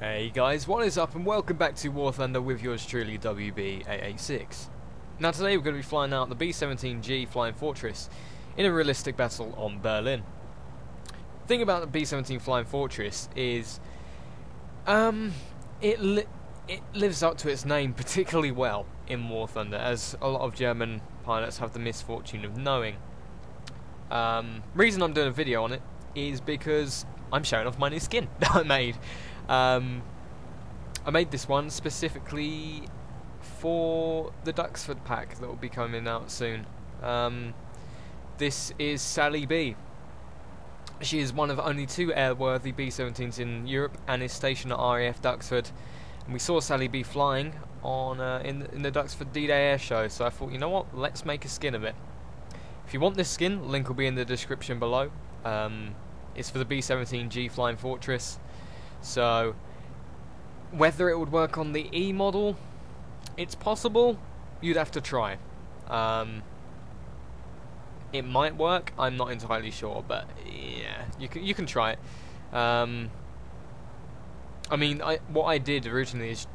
Hey guys, what is up and welcome back to War Thunder with yours truly WB886. Now today we're going to be flying out the B-17G Flying Fortress in a realistic battle on Berlin. The thing about the B-17 Flying Fortress is it lives up to its name particularly well in War Thunder, as a lot of German pilots have the misfortune of knowing. Reason I'm doing a video on it is because I'm showing off my new skin that I made. I made this one specifically for the Duxford pack that will be coming out soon. This is Sally B. She is one of only two airworthy B-17s in Europe and is stationed at RAF Duxford. And we saw Sally B flying on in the Duxford D-Day air show, so I thought, you know what, let's make a skin of it. If you want this skin, link will be in the description below. It's for the B-17G Flying Fortress. So, whether it would work on the E model, it's possible. You'd have to try. It might work. I'm not entirely sure, but yeah, you can try it. I mean, what I did originally is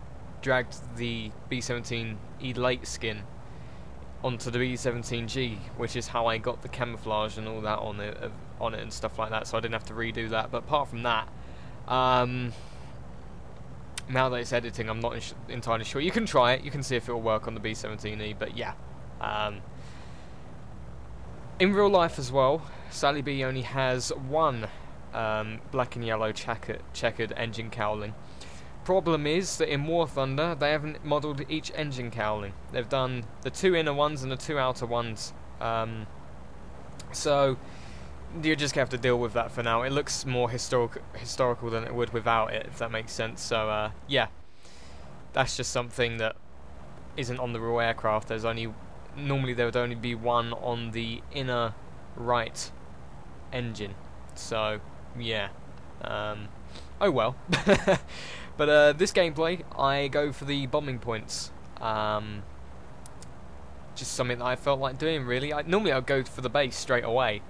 dragged the B-17E late skin onto the B-17G, which is how I got the camouflage and all that on it and stuff like that. So I didn't have to redo that. But apart from that. Now that it's editing, I'm not entirely sure. You can try it. You can see if it will work on the B-17E. But yeah, in real life as well, Sally B only has one black and yellow checkered engine cowling. Problem is that in War Thunder they haven't modelled each engine cowling. They've done the two inner ones and the two outer ones. So you just have to deal with that for now. It looks more historical than it would without it, if that makes sense. So yeah, that's just something that isn't on the real aircraft. There's normally there would only be one on the inner right engine. So yeah, oh well. But this gameplay, I go for the bombing points. Just something that I felt like doing, really. Normally I'd go for the base straight away,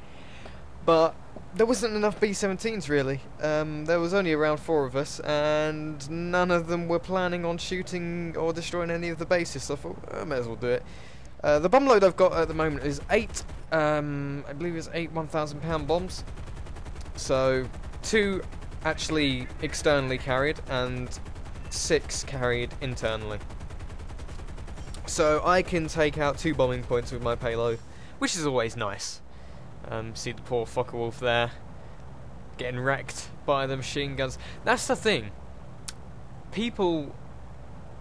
but there wasn't enough B-17s really. There was only around 4 of us, and none of them were planning on shooting or destroying any of the bases, so I thought, I may as well do it. The bomb load I've got at the moment is 8, I believe it's 8 1,000-pound bombs. So 2 actually externally carried, and 6 carried internally. So I can take out 2 bombing points with my payload, which is always nice. See the poor Focke-Wulf there, getting wrecked by the machine guns. That's the thing. People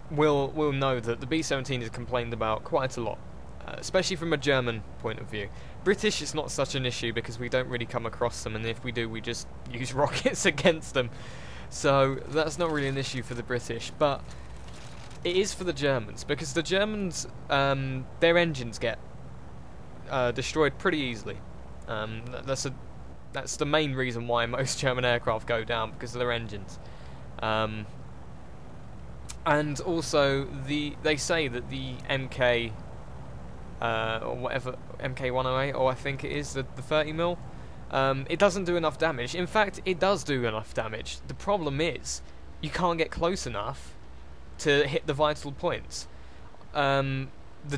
will know that the B-17 is complained about quite a lot, especially from a German point of view. British, it's not such an issue because we don't really come across them, and if we do, we just use rockets against them. So that's not really an issue for the British, but it is for the Germans, because the Germans, their engines get destroyed pretty easily. That's the main reason why most German aircraft go down, because of their engines. And also they say that the MK or whatever, MK108, or I think it is the 30mm, it doesn't do enough damage. In fact, it does do enough damage. The problem is you can't get close enough to hit the vital points. The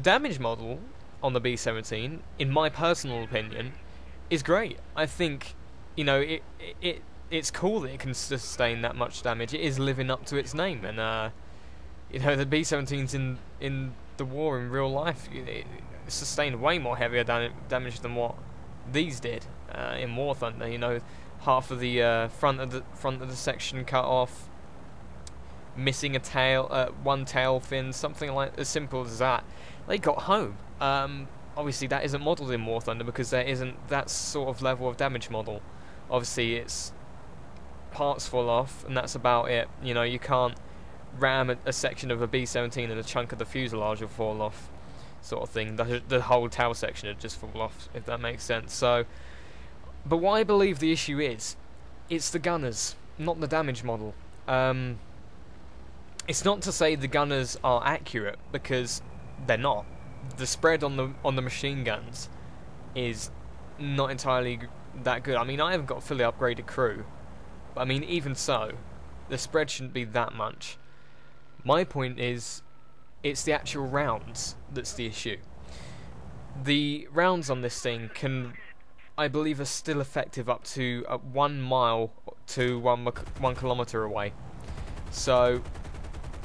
damage model on the B-17, in my personal opinion, is great. I think, you know, it's cool that it can sustain that much damage. It is living up to its name, and you know, the B-17s in the war in real life, it sustained way more heavier damage than what these did in War Thunder. You know, half of the front of the section cut off, missing a tail, one tail fin, something like as simple as that. They got home. Obviously that isn't modelled in War Thunder because there isn't that sort of level of damage model. Obviously it's parts fall off and that's about it. You know, you can't ram a section of a B-17 and a chunk of the fuselage will fall off, sort of thing. The whole tail section would just fall off, if that makes sense. So, but what I believe the issue is, it's the gunners, not the damage model. It's not to say the gunners are accurate, because they're not. The spread on the machine guns is not entirely that good. I mean, I haven't got a fully upgraded crew, but I mean, even so, the spread shouldn't be that much. My point is, it's the actual rounds that's the issue. The rounds on this thing can, I believe, are still effective up to 1 mile to 1 kilometer away. So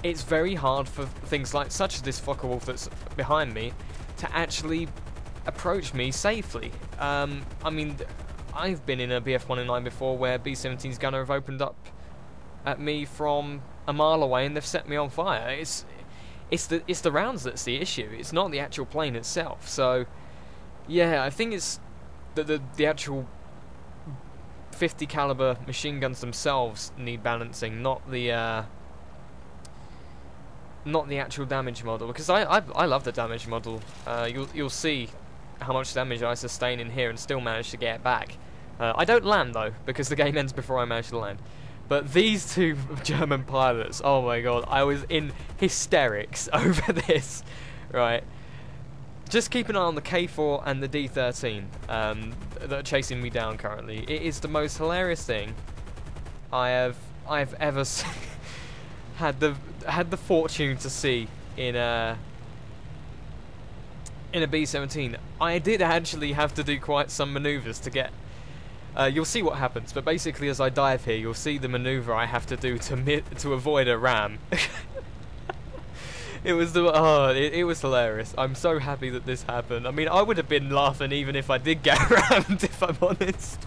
it's very hard for things like such as this Focke-Wulf that's behind me to actually approach me safely. I mean, I've been in a BF-109 before where B-17's gunner have opened up at me from a mile away and they've set me on fire. It's the rounds that's the issue. It's not the actual plane itself. So yeah, I think it's the actual 50 caliber machine guns themselves need balancing, not the actual damage model. Because I love the damage model. You'll see how much damage I sustain in here and still manage to get it back. I don't land though, because the game ends before I manage to land. But these two German pilots, oh my god, I was in hysterics over this, right? Just keep an eye on the K4 and the D13 that are chasing me down currently. It is the most hilarious thing I've ever had the fortune to see in a B-17. I did actually have to do quite some manoeuvres to get. You'll see what happens, but basically as I dive here, you'll see the manoeuvre I have to do to avoid a ram. It was it was hilarious. I'm so happy that this happened. I mean, I would have been laughing even if I did get rammed, if I'm honest,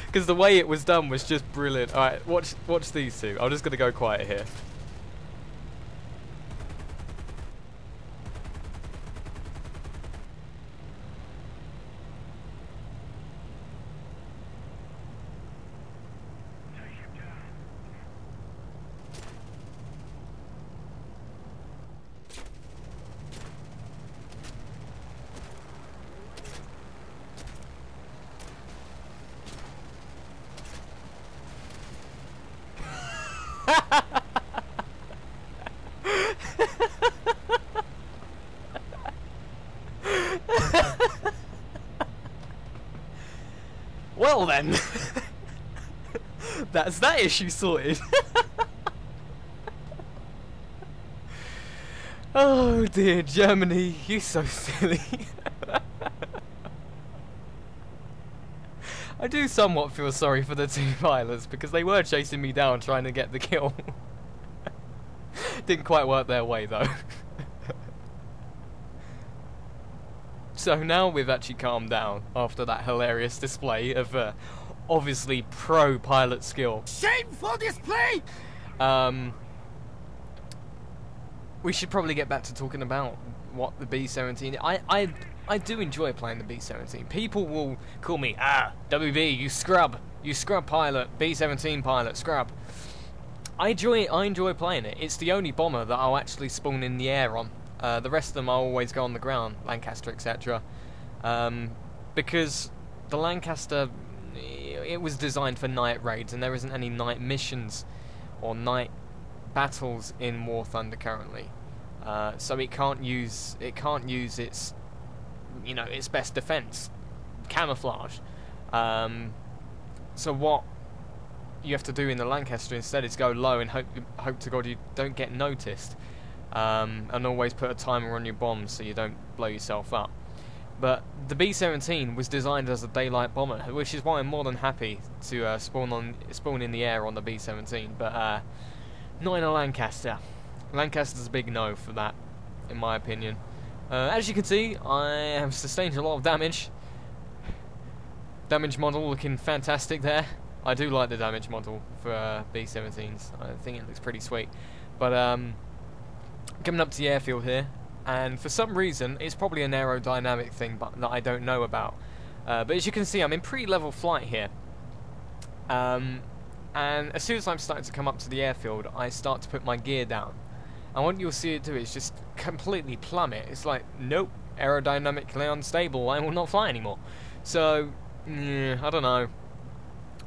because the way it was done was just brilliant. All right, watch these two. I'm just gonna go quiet here. Well then, that's that issue sorted. Oh dear, Germany, you so silly. I do somewhat feel sorry for the two pilots because they were chasing me down trying to get the kill. Didn't quite work their way though. So now we've actually calmed down after that hilarious display of obviously pro pilot skill. Shameful display! We should probably get back to talking about what the B-17... I do enjoy playing the B-17. People will call me, WB, you scrub pilot, B-17 pilot, scrub. I enjoy playing it. It's the only bomber that I'll actually spawn in the air on. The rest of them I'll always go on the ground, Lancaster, etc. Because the Lancaster, it was designed for night raids, and there isn't any night missions or night battles in War Thunder currently. So it can't use its its best defense, camouflage. So what you have to do in the Lancaster instead is go low and hope to God you don't get noticed. And always put a timer on your bombs so you don't blow yourself up. But the B-17 was designed as a daylight bomber, which is why I'm more than happy to spawn in the air on the B-17, but not in a Lancaster. Lancaster's a big no for that, in my opinion. As you can see, I have sustained a lot of damage. Damage model looking fantastic there. I do like the damage model for B-17s. I think it looks pretty sweet. But coming up to the airfield here, and for some reason it's probably an aerodynamic thing that I don't know about, but as you can see I'm in pre-level flight here, and as soon as I'm starting to come up to the airfield I start to put my gear down, and what you'll see it do is just completely plummet. It's like, nope, aerodynamically unstable, I will not fly anymore. So yeah, I don't know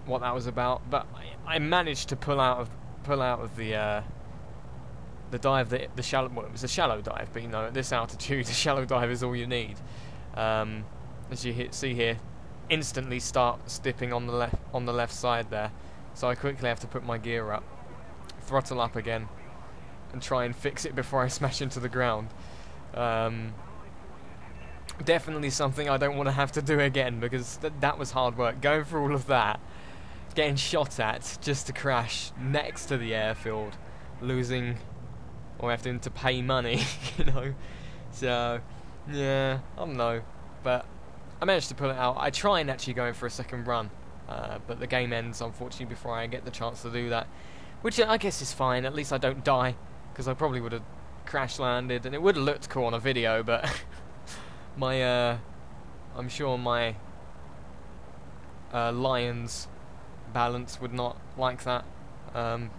what that was about, but I managed to pull out of the dive, the shallow, well, it was a shallow dive, but at this altitude, a shallow dive is all you need. As you see here, instantly start dipping on the left side there, so I quickly have to put my gear up. throttle up again and try and fix it before I smash into the ground. Definitely something I don't want to have to do again, because that was hard work. Going through all of that, getting shot at just to crash next to the airfield, losing or having to pay money, you know. So, yeah, I don't know. But I managed to pull it out. I try and actually go in for a second run, but the game ends, unfortunately, before I get the chance to do that. Which I guess is fine, at least I don't die, because I probably would have crash landed, and it would have looked cool on a video, but my, I'm sure my Lions balance would not like that,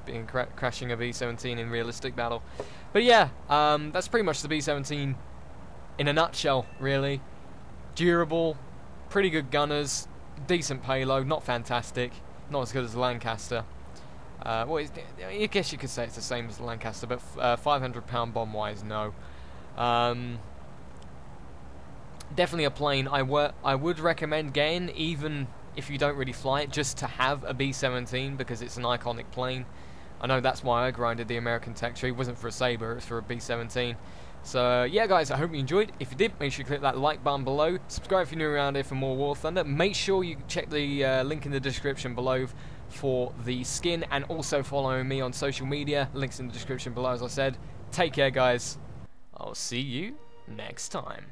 being crashing a B-17 in realistic battle. But yeah, that's pretty much the B-17 in a nutshell, really. Durable, pretty good gunners, decent payload, not fantastic, not as good as the Lancaster. Well, I guess you could say it's the same as the Lancaster, but 500-pound bomb-wise, no. Definitely a plane I would recommend getting, even if you don't really fly it, just to have a B-17, because it's an iconic plane. I know that's why I grinded the American tech tree. It wasn't for a Sabre, it was for a B-17. So yeah, guys, I hope you enjoyed. If you did, make sure you click that like button below. Subscribe if you're new around here for more War Thunder. Make sure you check the link in the description below for the skin, and also following me on social media. Links in the description below, as I said. Take care, guys. I'll see you next time.